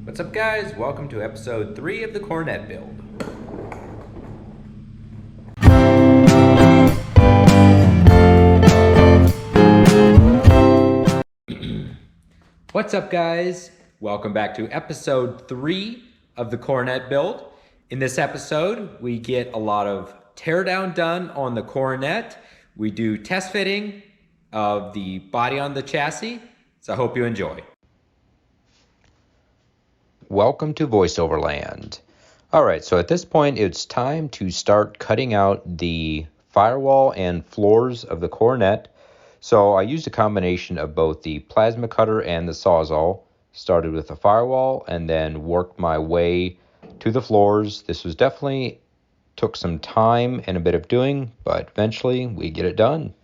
What's up, guys? Welcome to episode 3 of the Coronet build. What's up, guys? Welcome back to episode 3 of the Coronet build. In this episode, we get a lot of teardown done on the Coronet. We do test fitting of the body on the chassis, so I hope you enjoy. Welcome to voiceover land. Alright, so at this point it's time to start cutting out the firewall and floors of the Coronet. So I used a combination of both the plasma cutter and the Sawzall. Started with the firewall and then worked my way to the floors. This was definitely took some time and a bit of doing, but eventually we get it done.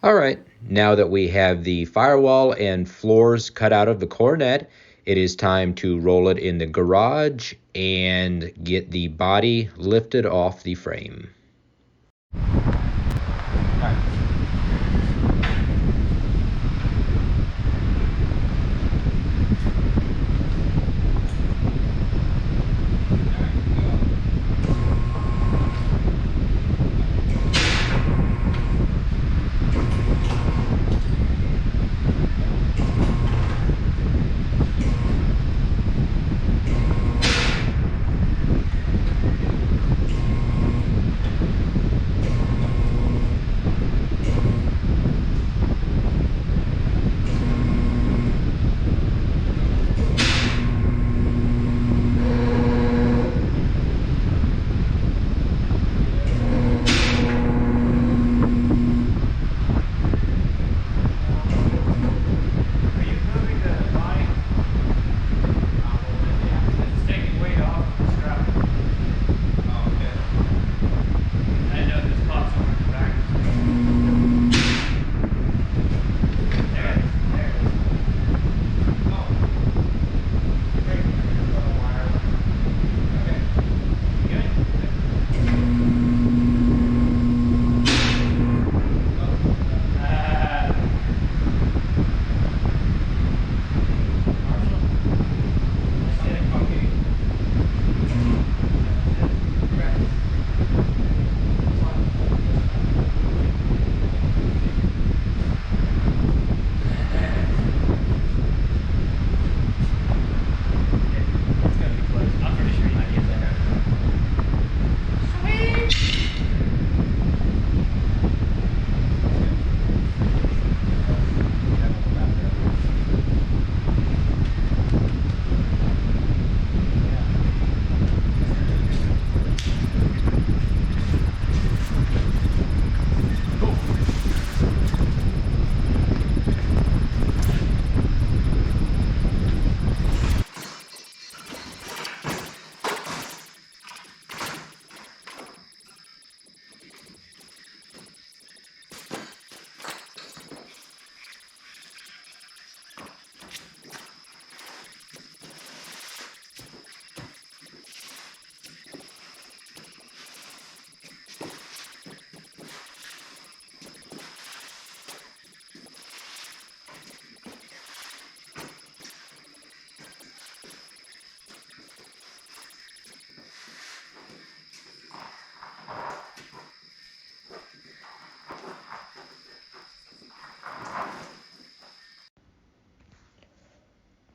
All right, now that we have the firewall and floors cut out of the Coronet, it is time to roll it in the garage and get the body lifted off the frame.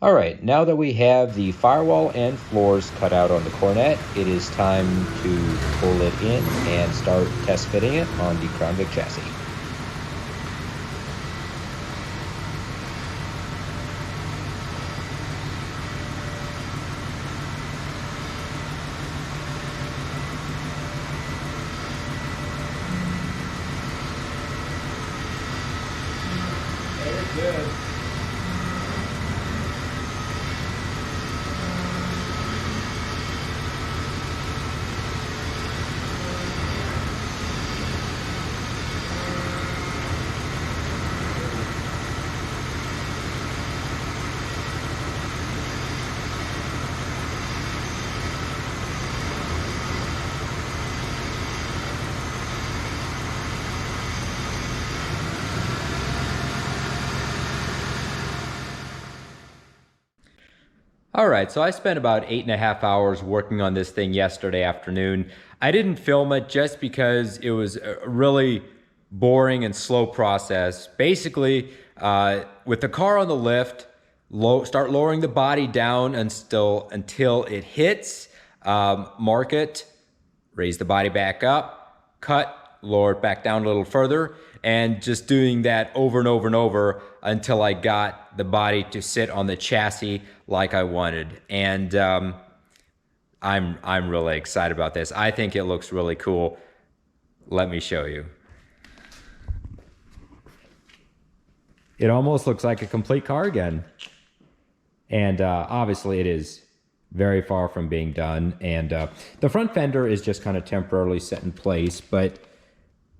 All right, now that we have the firewall and floors cut out on the Coronet, it is time to pull it in and start test fitting it on the Crown Vic chassis. Good. All right, so I spent about 8.5 hours working on this thing yesterday afternoon. I didn't film it just because it was a really boring and slow process. Basically, with the car on the lift, start lowering the body down until it hits, mark it, raise the body back up, cut, lower it back down a little further, and just doing that over and over and over until I got the body to sit on the chassis like I wanted. And I'm really excited about this. I think it looks really cool. Let me show you. It almost looks like a complete car again. And obviously it is very far from being done. And the front fender is just kind of temporarily set in place, but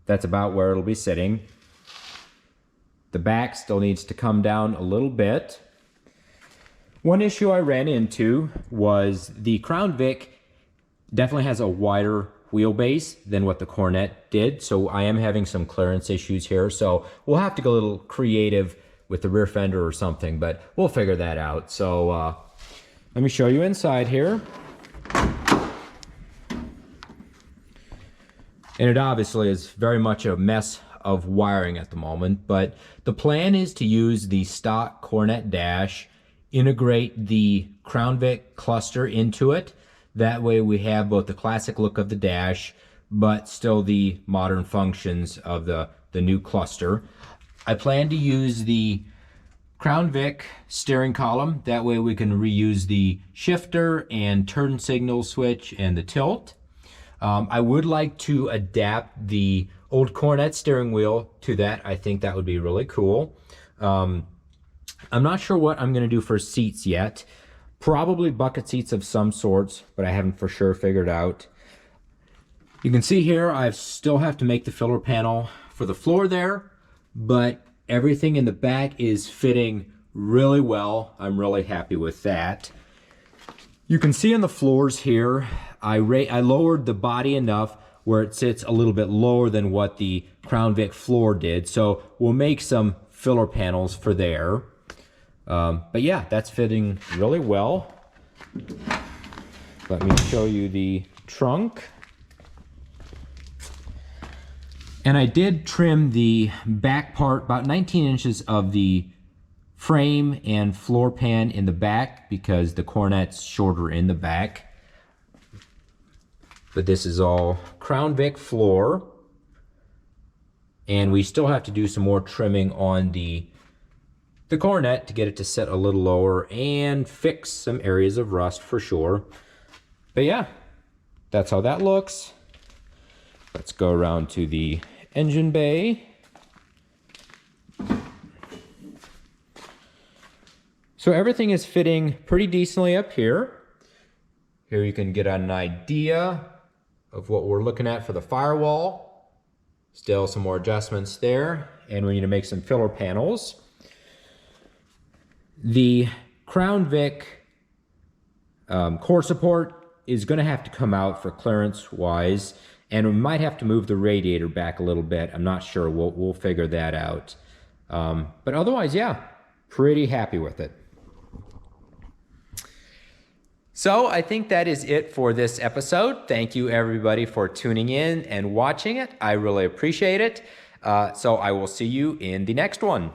that's about where it'll be sitting. The back still needs to come down a little bit. One issue I ran into was the Crown Vic definitely has a wider wheelbase than what the Coronet did, so I am having some clearance issues here, so we'll have to go a little creative with the rear fender or something, but we'll figure that out. So let me show you inside here. And it obviously is very much a mess of wiring at the moment, but the plan is to use the stock Coronet dash, integrate the Crown Vic cluster into it. That way we have both the classic look of the dash, but still the modern functions of the new cluster. I plan to use the Crown Vic steering column. That way we can reuse the shifter and turn signal switch and the tilt. I would like to adapt the old Coronet steering wheel to that. I think that would be really cool. I'm not sure what I'm going to do for seats yet. Probably bucket seats of some sorts, but I haven't for sure figured out. You can see here I still have to make the filler panel for the floor there, but everything in the back is fitting really well. I'm really happy with that. You can see on the floors here, I lowered the body enough where it sits a little bit lower than what the Crown Vic floor did. So we'll make some filler panels for there. But yeah, that's fitting really well. Let me show you the trunk. And I did trim the back part, about 19 inches of the frame and floor pan in the back because the Coronet's shorter in the back. But this is all Crown Vic floor. And we still have to do some more trimming on the Coronet to get it to sit a little lower and fix some areas of rust for sure. But yeah, that's how that looks. Let's go around to the engine bay. So everything is fitting pretty decently up here. Here you can get an idea of what we're looking at for the firewall. Still some more adjustments there, and we need to make some filler panels. The Crown Vic core support is going to have to come out for clearance wise, and we might have to move the radiator back a little bit. I'm not sure. We'll figure that out. But otherwise, yeah, pretty happy with it. So I think that is it for this episode. Thank you everybody for tuning in and watching it. I really appreciate it. So I will see you in the next one.